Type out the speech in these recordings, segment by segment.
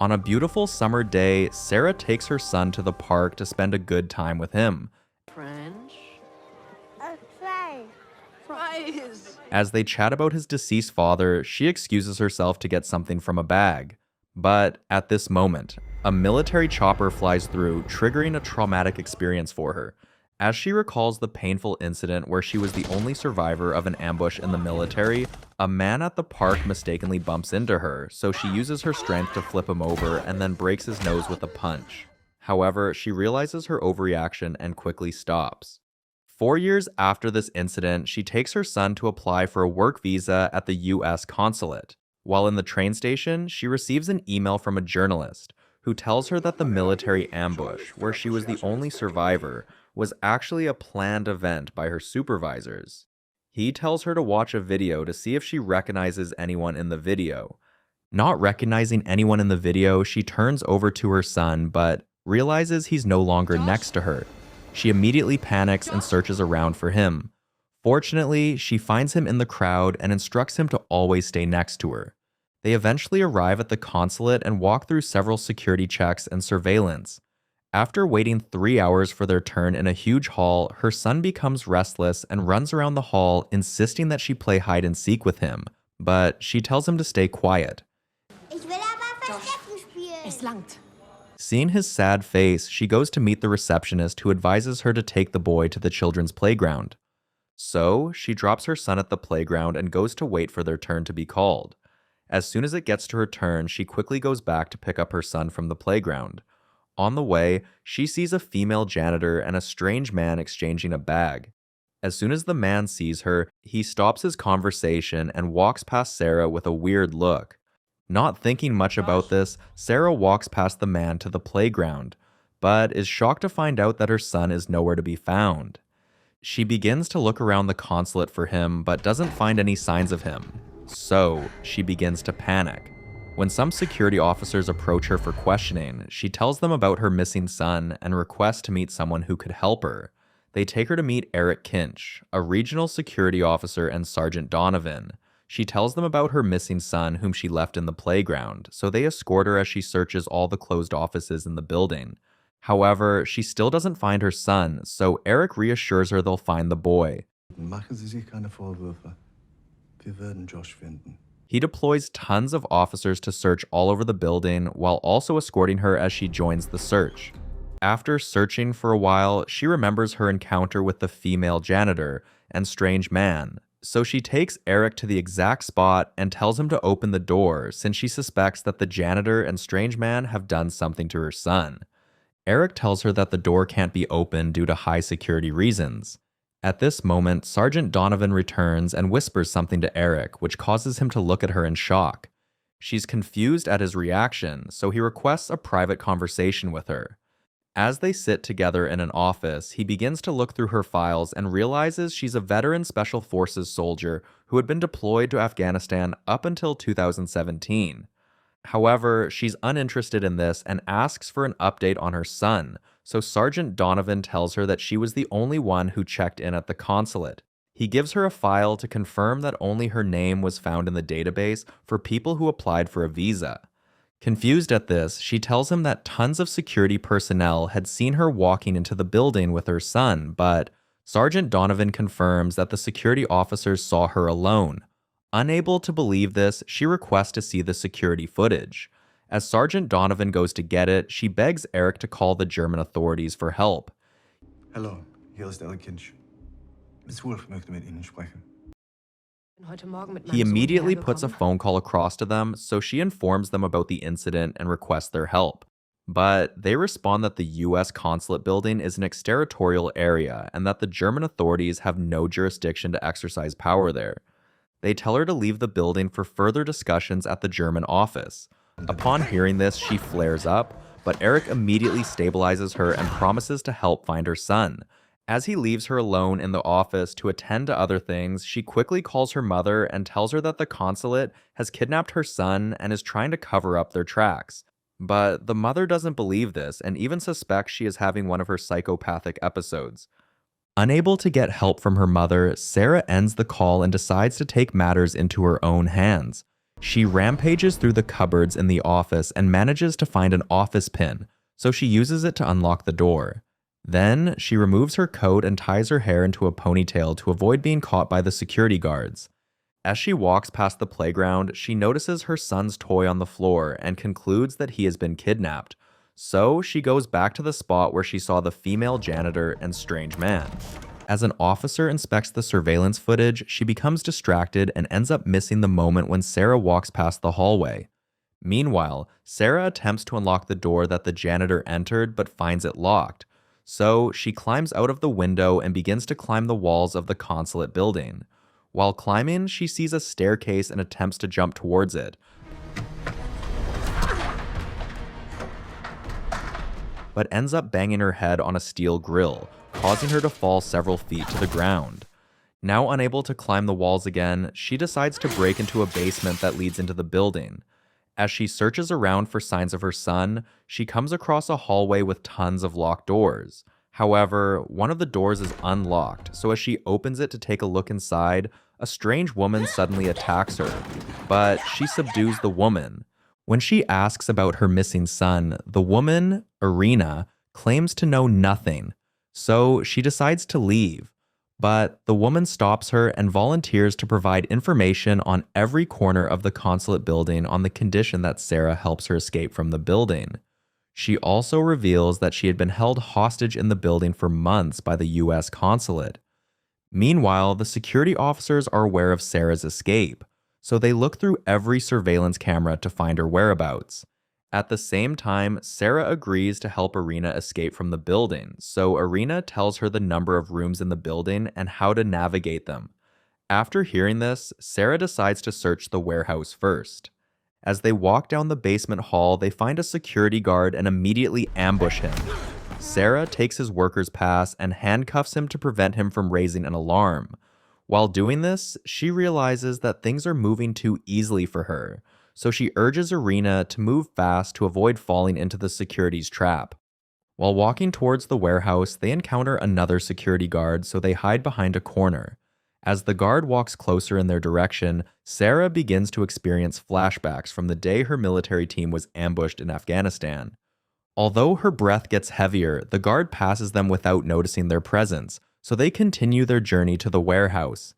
On a beautiful summer day, Sarah takes her son to the park to spend a good time with him. French. Fries. Fries. As they chat about his deceased father, she excuses herself to get something from a bag. But at this moment, a military chopper flies through, triggering a traumatic experience for her. As she recalls the painful incident where she was the only survivor of an ambush in the military, a man at the park mistakenly bumps into her, so she uses her strength to flip him over and then breaks his nose with a punch. However, she realizes her overreaction and quickly stops. 4 years after this incident, she takes her son to apply for a work visa at the US consulate. While in the train station, she receives an email from a journalist who tells her that the military ambush, where she was the only survivor, was actually a planned event by her supervisors. He tells her to watch a video to see if she recognizes anyone in the video. Not recognizing anyone in the video, she turns over to her son, but realizes he's no longer next to her. She immediately panics and searches around for him. Fortunately, she finds him in the crowd and instructs him to always stay next to her. They eventually arrive at the consulate and walk through several security checks and surveillance. After waiting 3 hours for their turn in a huge hall, her son becomes restless and runs around the hall, insisting that she play hide and seek with him, but she tells him to stay quiet. Ich will aber Verstecken spielen. Es langt. Seeing his sad face, she goes to meet the receptionist who advises her to take the boy to the children's playground. So, she drops her son at the playground and goes to wait for their turn to be called. As soon as it gets to her turn, she quickly goes back to pick up her son from the playground. On the way, she sees a female janitor and a strange man exchanging a bag. As soon as the man sees her, he stops his conversation and walks past Sarah with a weird look. Not thinking much about this, Sarah walks past the man to the playground, but is shocked to find out that her son is nowhere to be found. She begins to look around the consulate for him, but doesn't find any signs of him. So, she begins to panic. When some security officers approach her for questioning, she tells them about her missing son and requests to meet someone who could help her. They take her to meet Eric Kinch, a regional security officer, and Sergeant Donovan. She tells them about her missing son whom she left in the playground, so they escort her as she searches all the closed offices in the building. However, she still doesn't find her son, so Eric reassures her they'll find the boy. Machen Sie sich keine Vorwürfe. Wir werden Josh finden. He deploys tons of officers to search all over the building while also escorting her as she joins the search. After searching for a while, she remembers her encounter with the female janitor and strange man, so she takes Eric to the exact spot and tells him to open the door since she suspects that the janitor and strange man have done something to her son. Eric tells her that the door can't be opened due to high security reasons. At this moment, Sergeant Donovan returns and whispers something to Eric, which causes him to look at her in shock. She's confused at his reaction, so he requests a private conversation with her. As they sit together in an office, he begins to look through her files and realizes she's a veteran Special Forces soldier who had been deployed to Afghanistan up until 2017. However, she's uninterested in this and asks for an update on her son, so Sergeant Donovan tells her that she was the only one who checked in at the consulate. He gives her a file to confirm that only her name was found in the database for people who applied for a visa. Confused at this, she tells him that tons of security personnel had seen her walking into the building with her son, but Sergeant Donovan confirms that the security officers saw her alone. Unable to believe this, she requests to see the security footage. As Sergeant Donovan goes to get it, she begs Eric to call the German authorities for help. Hallo, hier ist Eric Kinch. Miss Wolf möchte mit Ihnen sprechen. He immediately puts a phone call across to them, so she informs them about the incident and requests their help. But they respond that the US consulate building is an exterritorial area and that the German authorities have no jurisdiction to exercise power there. They tell her to leave the building for further discussions at the German office. Upon hearing this, she flares up, but Eric immediately stabilizes her and promises to help find her son. As he leaves her alone in the office to attend to other things, she quickly calls her mother and tells her that the consulate has kidnapped her son and is trying to cover up their tracks. But the mother doesn't believe this and even suspects she is having one of her psychopathic episodes. Unable to get help from her mother, Sarah ends the call and decides to take matters into her own hands. She rampages through the cupboards in the office and manages to find an office pin, so she uses it to unlock the door. Then, she removes her coat and ties her hair into a ponytail to avoid being caught by the security guards. As she walks past the playground, she notices her son's toy on the floor and concludes that he has been kidnapped. So, she goes back to the spot where she saw the female janitor and strange man. As an officer inspects the surveillance footage, she becomes distracted and ends up missing the moment when Sarah walks past the hallway. Meanwhile, Sarah attempts to unlock the door that the janitor entered but finds it locked. So, she climbs out of the window and begins to climb the walls of the consulate building. While climbing, she sees a staircase and attempts to jump towards it, but ends up banging her head on a steel grill, causing her to fall several feet to the ground. Now unable to climb the walls again, she decides to break into a basement that leads into the building. As she searches around for signs of her son, she comes across a hallway with tons of locked doors. However, one of the doors is unlocked, so as she opens it to take a look inside, a strange woman suddenly attacks her, but she subdues the woman. When she asks about her missing son, the woman, Irina, claims to know nothing, so she decides to leave. But the woman stops her and volunteers to provide information on every corner of the consulate building on the condition that Sarah helps her escape from the building. She also reveals that she had been held hostage in the building for months by the US consulate. Meanwhile, the security officers are aware of Sarah's escape, so they look through every surveillance camera to find her whereabouts. At the same time, Sarah agrees to help Irina escape from the building, so Irina tells her the number of rooms in the building and how to navigate them. After hearing this, Sarah decides to search the warehouse first. As they walk down the basement hall, they find a security guard and immediately ambush him. Sarah takes his worker's pass and handcuffs him to prevent him from raising an alarm. While doing this, she realizes that things are moving too easily for her, so she urges Irina to move fast to avoid falling into the security's trap. While walking towards the warehouse, they encounter another security guard, so they hide behind a corner. As the guard walks closer in their direction, Sarah begins to experience flashbacks from the day her military team was ambushed in Afghanistan. Although her breath gets heavier, the guard passes them without noticing their presence, so they continue their journey to the warehouse.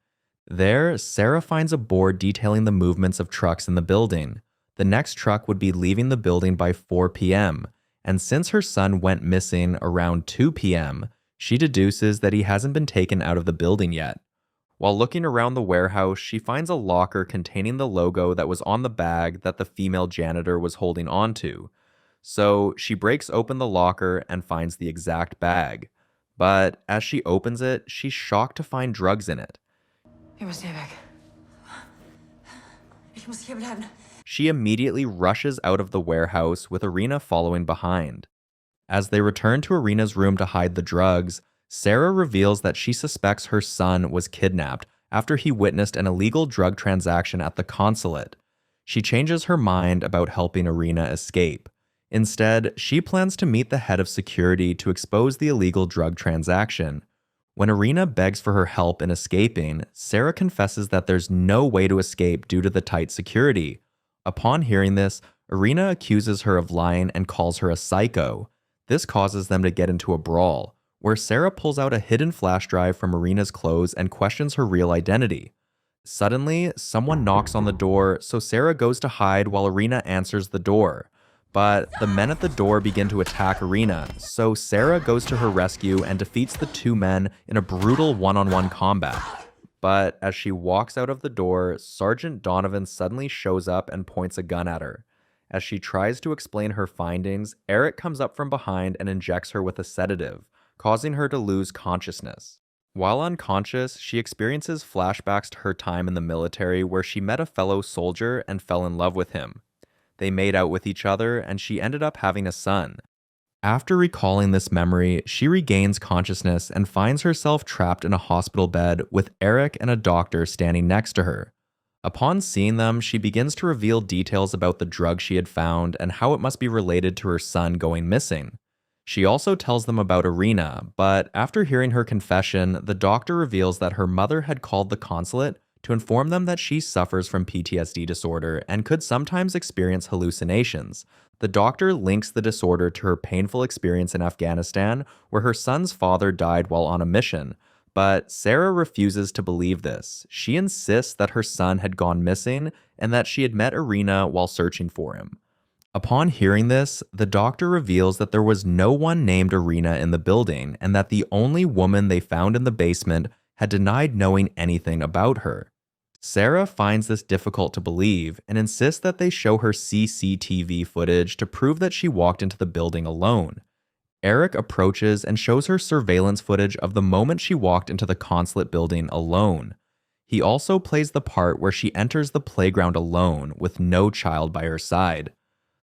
There, Sarah finds a board detailing the movements of trucks in the building. The next truck would be leaving the building by 4 p.m., and since her son went missing around 2 p.m., she deduces that he hasn't been taken out of the building yet. While looking around the warehouse, she finds a locker containing the logo that was on the bag that the female janitor was holding onto. So she breaks open the locker and finds the exact bag. But as she opens it, she's shocked to find drugs in it. Wir müssen hier weg. Ich muss hier bleiben. She immediately rushes out of the warehouse with Irina following behind. As they return to Irina's room to hide the drugs, Sarah reveals that she suspects her son was kidnapped after he witnessed an illegal drug transaction at the consulate. She changes her mind about helping Irina escape. Instead, she plans to meet the head of security to expose the illegal drug transaction. When Irina begs for her help in escaping, Sarah confesses that there's no way to escape due to the tight security. Upon hearing this, Irina accuses her of lying and calls her a psycho. This causes them to get into a brawl, where Sarah pulls out a hidden flash drive from Irina's clothes and questions her real identity. Suddenly, someone knocks on the door, so Sarah goes to hide while Irina answers the door. But the men at the door begin to attack Irina, so Sarah goes to her rescue and defeats the two men in a brutal one-on-one combat. But as she walks out of the door, Sergeant Donovan suddenly shows up and points a gun at her. As she tries to explain her findings, Eric comes up from behind and injects her with a sedative, causing her to lose consciousness. While unconscious, she experiences flashbacks to her time in the military where she met a fellow soldier and fell in love with him. They made out with each other, and she ended up having a son. After recalling this memory, she regains consciousness and finds herself trapped in a hospital bed with Eric and a doctor standing next to her. Upon seeing them, she begins to reveal details about the drug she had found and how it must be related to her son going missing. She also tells them about Irina, but after hearing her confession, the doctor reveals that her mother had called the consulate to inform them that she suffers from PTSD disorder and could sometimes experience hallucinations. The doctor links the disorder to her painful experience in Afghanistan, where her son's father died while on a mission. But Sarah refuses to believe this. She insists that her son had gone missing and that she had met Irina while searching for him. Upon hearing this, the doctor reveals that there was no one named Irina in the building and that the only woman they found in the basement had denied knowing anything about her. Sarah finds this difficult to believe and insists that they show her CCTV footage to prove that she walked into the building alone. Eric approaches and shows her surveillance footage of the moment she walked into the consulate building alone. He also plays the part where she enters the playground alone with no child by her side.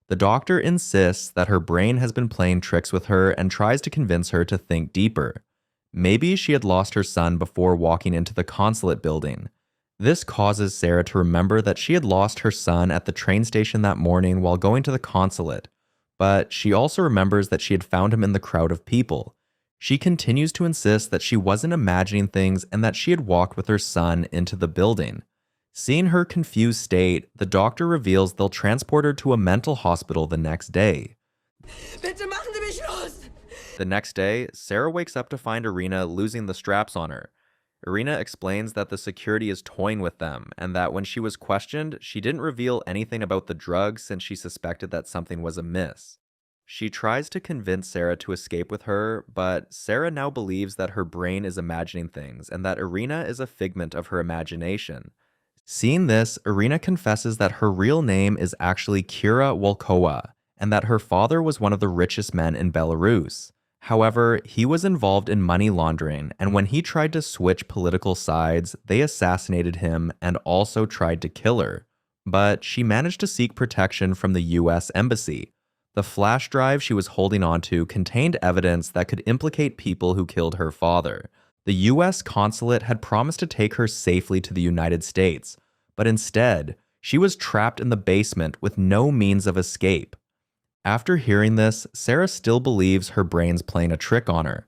The doctor insists that her brain has been playing tricks with her and tries to convince her to think deeper. Maybe she had lost her son before walking into the consulate building. This causes Sarah to remember that she had lost her son at the train station that morning while going to the consulate, but she also remembers that she had found him in the crowd of people. She continues to insist that she wasn't imagining things and that she had walked with her son into the building. Seeing her confused state, the doctor reveals they'll transport her to a mental hospital the next day. Bitte machen Sie mich los! The next day, Sarah wakes up to find Irina losing the straps on her. Irina explains that the security is toying with them and that when she was questioned, she didn't reveal anything about the drugs since she suspected that something was amiss. She tries to convince Sarah to escape with her, but Sarah now believes that her brain is imagining things and that Irina is a figment of her imagination. Seeing this, Irina confesses that her real name is actually Kira Volkova and that her father was one of the richest men in Belarus. However, he was involved in money laundering, and when he tried to switch political sides, they assassinated him and also tried to kill her. But she managed to seek protection from the US Embassy. The flash drive she was holding onto contained evidence that could implicate people who killed her father. The US consulate had promised to take her safely to the United States, but instead, she was trapped in the basement with no means of escape. After hearing this, Sarah still believes her brain's playing a trick on her.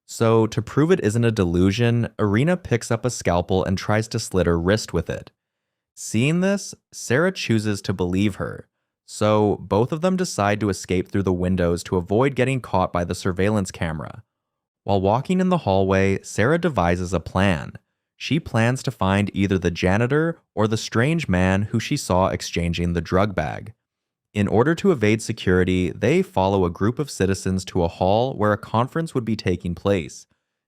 So, to prove it isn't a delusion, Irina picks up a scalpel and tries to slit her wrist with it. Seeing this, Sarah chooses to believe her. So, both of them decide to escape through the windows to avoid getting caught by the surveillance camera. While walking in the hallway, Sarah devises a plan. She plans to find either the janitor or the strange man who she saw exchanging the drug bag. In order to evade security, they follow a group of citizens to a hall where a conference would be taking place.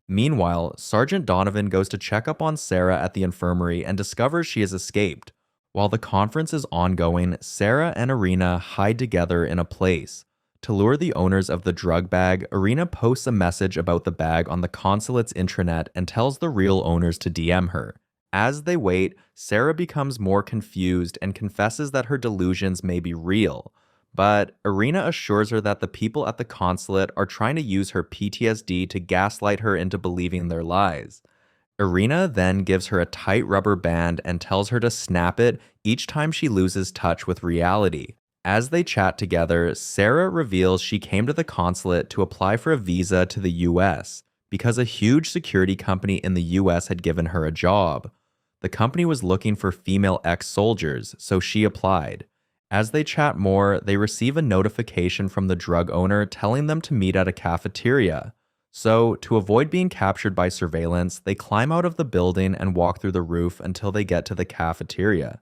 Meanwhile, Sergeant Donovan goes to check up on Sarah at the infirmary and discovers she has escaped. While the conference is ongoing, Sarah and Irina hide together in a place. To lure the owners of the drug bag, Irina posts a message about the bag on the consulate's intranet and tells the real owners to DM her. As they wait, Sarah becomes more confused and confesses that her delusions may be real. But Irina assures her that the people at the consulate are trying to use her PTSD to gaslight her into believing their lies. Irina then gives her a tight rubber band and tells her to snap it each time she loses touch with reality. As they chat together, Sarah reveals she came to the consulate to apply for a visa to the US because a huge security company in the US had given her a job. The company was looking for female ex-soldiers, so she applied. As they chat more, they receive a notification from the drug owner telling them to meet at a cafeteria. So, to avoid being captured by surveillance, they climb out of the building and walk through the roof until they get to the cafeteria.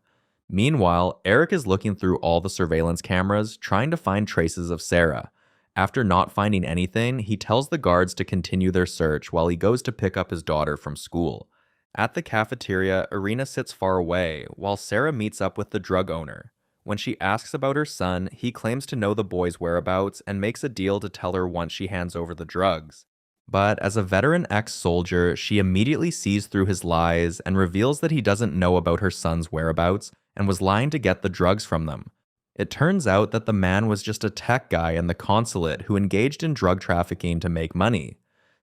Meanwhile, Eric is looking through all the surveillance cameras, trying to find traces of Sarah. After not finding anything, he tells the guards to continue their search while he goes to pick up his daughter from school. At the cafeteria, Irina sits far away, while Sarah meets up with the drug owner. When she asks about her son, he claims to know the boy's whereabouts and makes a deal to tell her once she hands over the drugs. But as a veteran ex-soldier, she immediately sees through his lies and reveals that he doesn't know about her son's whereabouts and was lying to get the drugs from them. It turns out that the man was just a tech guy in the consulate who engaged in drug trafficking to make money.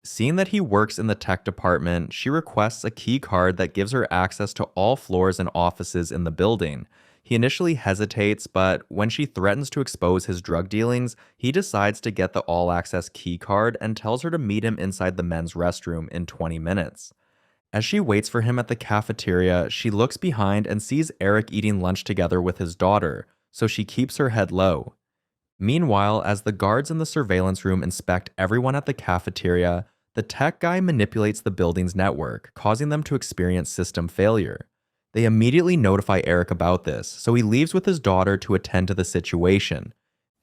Seeing that he works in the tech department, she requests a key card that gives her access to all floors and offices in the building. He initially hesitates, but when she threatens to expose his drug dealings, he decides to get the all-access key card and tells her to meet him inside the men's restroom in 20 minutes. As she waits for him at the cafeteria, she looks behind and sees Eric eating lunch together with his daughter, so she keeps her head low. Meanwhile, as the guards in the surveillance room inspect everyone at the cafeteria, the tech guy manipulates the building's network, causing them to experience system failure. They immediately notify Eric about this, so he leaves with his daughter to attend to the situation.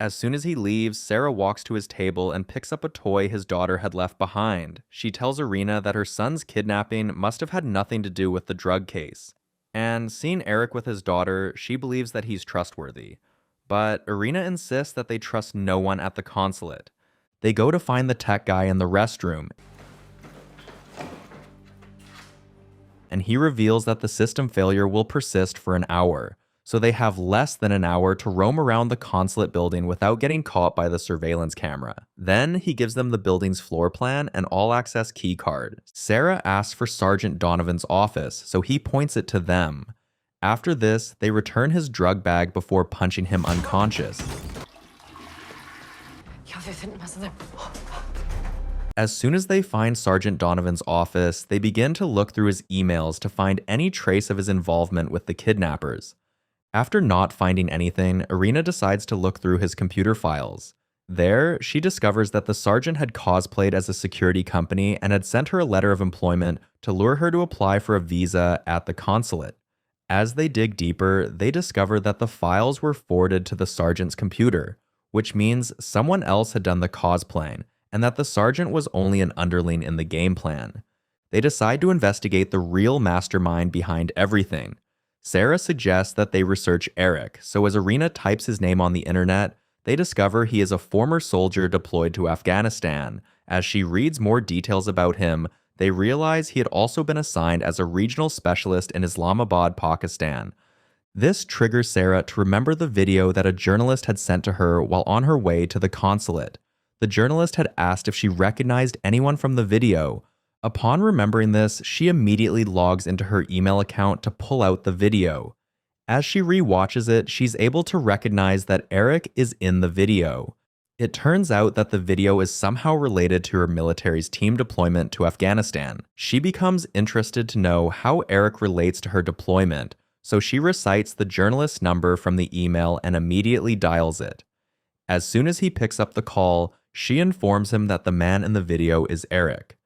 As soon as he leaves, Sarah walks to his table and picks up a toy his daughter had left behind. She tells Irina that her son's kidnapping must have had nothing to do with the drug case. And seeing Eric with his daughter, she believes that he's trustworthy. But Irina insists that they trust no one at the consulate. They go to find the tech guy in the restroom, and he reveals that the system failure will persist for an hour, so they have less than an hour to roam around the consulate building without getting caught by the surveillance camera. Then he gives them the building's floor plan and all-access key card. Sarah asks for Sergeant Donovan's office, so he points it to them. After this, they return his drug bag before punching him unconscious. Ja, wir finden was in der... As soon as they find Sergeant Donovan's office, they begin to look through his emails to find any trace of his involvement with the kidnappers. After not finding anything, Irina decides to look through his computer files. There, she discovers that the sergeant had cosplayed as a security company and had sent her a letter of employment to lure her to apply for a visa at the consulate. As they dig deeper, they discover that the files were forwarded to the sergeant's computer, which means someone else had done the cosplaying, and that the sergeant was only an underling in the game plan. They decide to investigate the real mastermind behind everything. Sarah suggests that they research Eric, so as Irina types his name on the internet, they discover he is a former soldier deployed to Afghanistan. As she reads more details about him, they realize he had also been assigned as a regional specialist in Islamabad, Pakistan. This triggers Sarah to remember the video that a journalist had sent to her while on her way to the consulate. The journalist had asked if she recognized anyone from the video. Upon remembering this, she immediately logs into her email account to pull out the video. As she re-watches it, she's able to recognize that Eric is in the video. It turns out that the video is somehow related to her military's team deployment to Afghanistan. She becomes interested to know how Eric relates to her deployment, so she recites the journalist's number from the email and immediately dials it. As soon as he picks up the call, she informs him that the man in the video is Eric.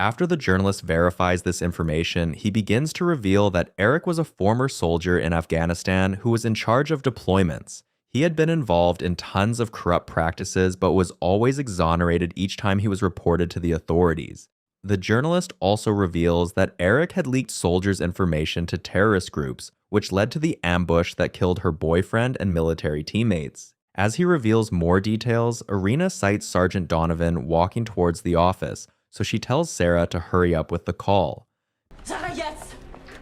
After the journalist verifies this information, he begins to reveal that Eric was a former soldier in Afghanistan who was in charge of deployments. He had been involved in tons of corrupt practices, but was always exonerated each time he was reported to the authorities. The journalist also reveals that Eric had leaked soldiers' information to terrorist groups, which led to the ambush that killed her boyfriend and military teammates. As he reveals more details, Irina sights Sergeant Donovan walking towards the office, so she tells Sarah to hurry up with the call. Sarah, jetzt!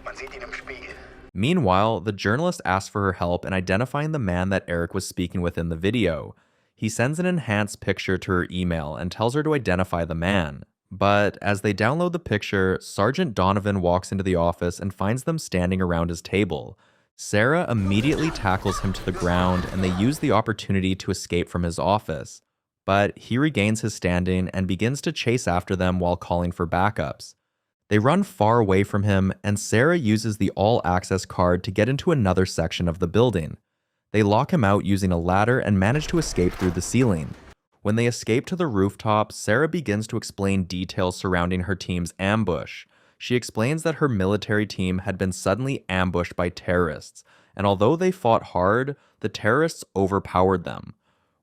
Man sieht ihn im Spiegel. Meanwhile, the journalist asks for her help in identifying the man that Eric was speaking with in the video. He sends an enhanced picture to her email and tells her to identify the man. But as they download the picture, Sergeant Donovan walks into the office and finds them standing around his table. Sarah immediately tackles him to the ground, and they use the opportunity to escape from his office. But he regains his standing and begins to chase after them while calling for backups. They run far away from him, and Sarah uses the all-access card to get into another section of the building. They lock him out using a ladder and manage to escape through the ceiling. When they escape to the rooftop, Sarah begins to explain details surrounding her team's ambush. She explains that her military team had been suddenly ambushed by terrorists, and although they fought hard, the terrorists overpowered them.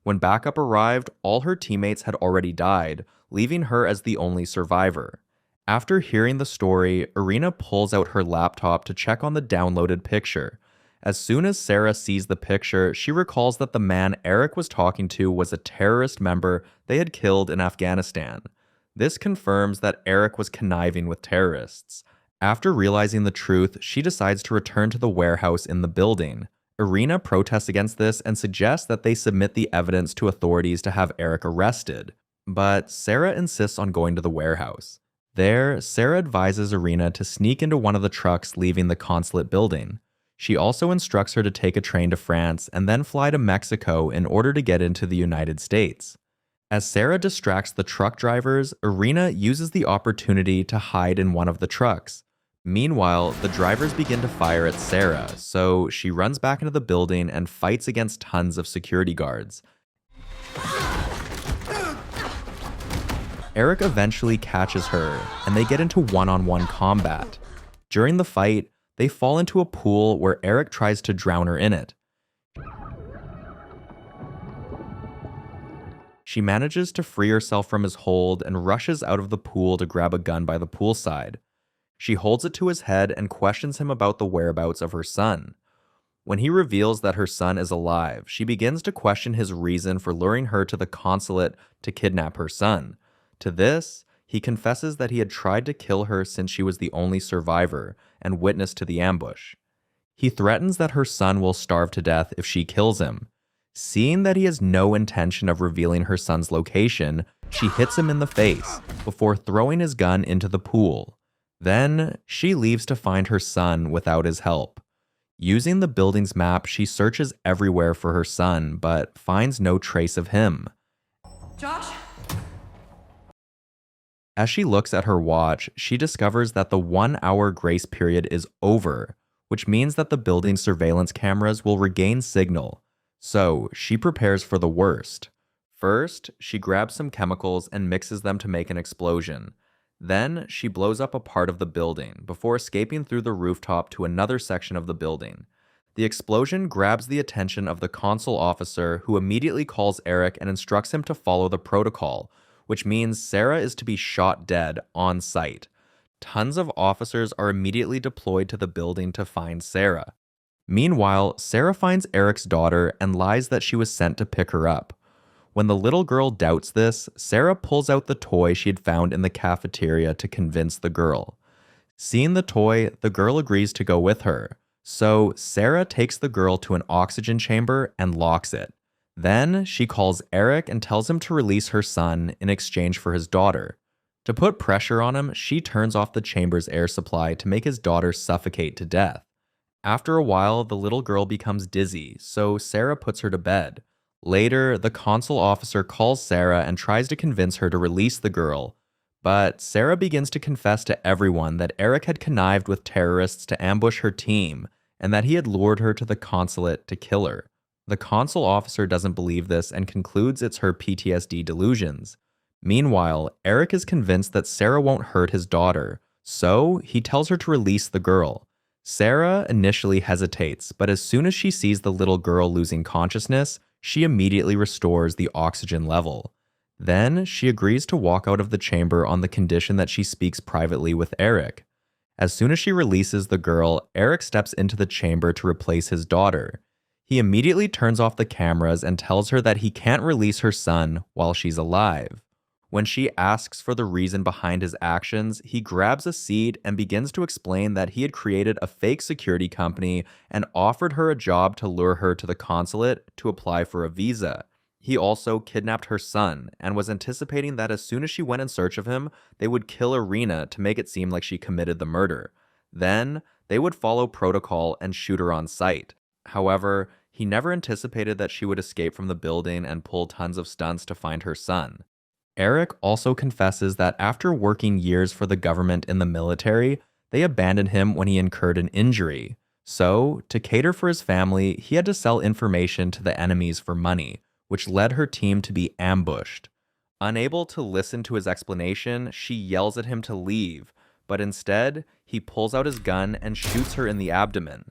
When backup arrived, all her teammates had already died, leaving her as the only survivor. After hearing the story, Irina pulls out her laptop to check on the downloaded picture. As soon as Sarah sees the picture, she recalls that the man Eric was talking to was a terrorist member they had killed in Afghanistan. This confirms that Eric was conniving with terrorists. After realizing the truth, she decides to return to the warehouse in the building. Irina protests against this and suggests that they submit the evidence to authorities to have Eric arrested. But Sarah insists on going to the warehouse. There, Sarah advises Irina to sneak into one of the trucks leaving the consulate building. She also instructs her to take a train to France and then fly to Mexico in order to get into the United States. As Sarah distracts the truck drivers, Irina uses the opportunity to hide in one of the trucks. Meanwhile, the drivers begin to fire at Sarah, so she runs back into the building and fights against tons of security guards. Eric eventually catches her, and they get into one-on-one combat. During the fight, they fall into a pool where Eric tries to drown her in it. She manages to free herself from his hold and rushes out of the pool to grab a gun by the poolside. She holds it to his head and questions him about the whereabouts of her son. When he reveals that her son is alive, she begins to question his reason for luring her to the consulate to kidnap her son. To this, he confesses that he had tried to kill her since she was the only survivor and witness to the ambush. He threatens that her son will starve to death if she kills him. Seeing that he has no intention of revealing her son's location, she hits him in the face before throwing his gun into the pool. Then, she leaves to find her son without his help. Using the building's map, she searches everywhere for her son, but finds no trace of him. Josh? As she looks at her watch, she discovers that the 1-hour grace period is over, which means that the building's surveillance cameras will regain signal. So, she prepares for the worst. First, she grabs some chemicals and mixes them to make an explosion. Then, she blows up a part of the building before escaping through the rooftop to another section of the building. The explosion grabs the attention of the consul officer, who immediately calls Eric and instructs him to follow the protocol, which means Sarah is to be shot dead on site. Tons of officers are immediately deployed to the building to find Sarah. Meanwhile, Sarah finds Eric's daughter and lies that she was sent to pick her up. When the little girl doubts this, Sarah pulls out the toy she had found in the cafeteria to convince the girl. Seeing the toy, the girl agrees to go with her. So, Sarah takes the girl to an oxygen chamber and locks it. Then, she calls Eric and tells him to release her son in exchange for his daughter. To put pressure on him, she turns off the chamber's air supply to make his daughter suffocate to death. After a while, the little girl becomes dizzy, so Sarah puts her to bed. Later, the consul officer calls Sarah and tries to convince her to release the girl. But Sarah begins to confess to everyone that Eric had connived with terrorists to ambush her team, and that he had lured her to the consulate to kill her. The consul officer doesn't believe this and concludes it's her PTSD delusions. Meanwhile, Eric is convinced that Sarah won't hurt his daughter, so he tells her to release the girl. Sarah initially hesitates, but as soon as she sees the little girl losing consciousness, she immediately restores the oxygen level. Then, she agrees to walk out of the chamber on the condition that she speaks privately with Eric. As soon as she releases the girl, Eric steps into the chamber to replace his daughter. He immediately turns off the cameras and tells her that he can't release her son while she's alive. When she asks for the reason behind his actions, he grabs a seed and begins to explain that he had created a fake security company and offered her a job to lure her to the consulate to apply for a visa. He also kidnapped her son and was anticipating that as soon as she went in search of him, they would kill Irina to make it seem like she committed the murder. Then, they would follow protocol and shoot her on sight. However, he never anticipated that she would escape from the building and pull tons of stunts to find her son. Eric also confesses that after working years for the government in the military, they abandoned him when he incurred an injury. So, to cater for his family, he had to sell information to the enemies for money, which led her team to be ambushed. Unable to listen to his explanation, she yells at him to leave, but instead, he pulls out his gun and shoots her in the abdomen.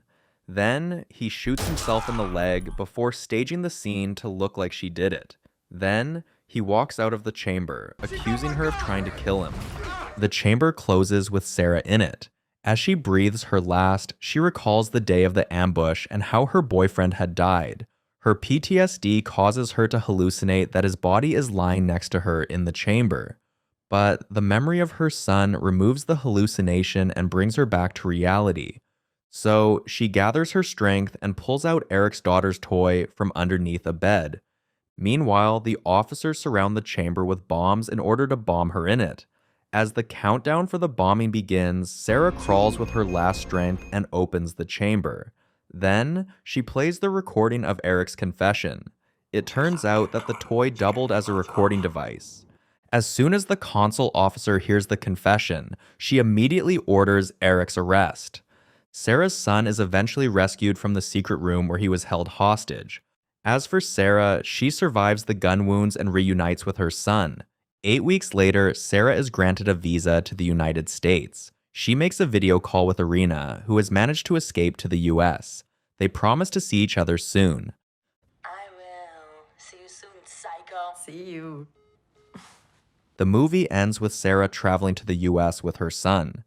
Then, he shoots himself in the leg before staging the scene to look like she did it. Then, he walks out of the chamber, accusing her of trying to kill him. The chamber closes with Sarah in it. As she breathes her last, she recalls the day of the ambush and how her boyfriend had died. Her PTSD causes her to hallucinate that his body is lying next to her in the chamber. But the memory of her son removes the hallucination and brings her back to reality. So she gathers her strength and pulls out Eric's daughter's toy from underneath a bed. Meanwhile, the officers surround the chamber with bombs in order to bomb her in it. As the countdown for the bombing begins, Sarah crawls with her last strength and opens the chamber. Then, she plays the recording of Eric's confession. It turns out that the toy doubled as a recording device. As soon as the consul officer hears the confession, she immediately orders Eric's arrest. Sarah's son is eventually rescued from the secret room where he was held hostage. As for Sarah, she survives the gun wounds and reunites with her son. 8 weeks later, Sarah is granted a visa to the United States. She makes a video call with Irina, who has managed to escape to the US. They promise to see each other soon. I will. See you soon, psycho. See you. The movie ends with Sarah traveling to the US with her son.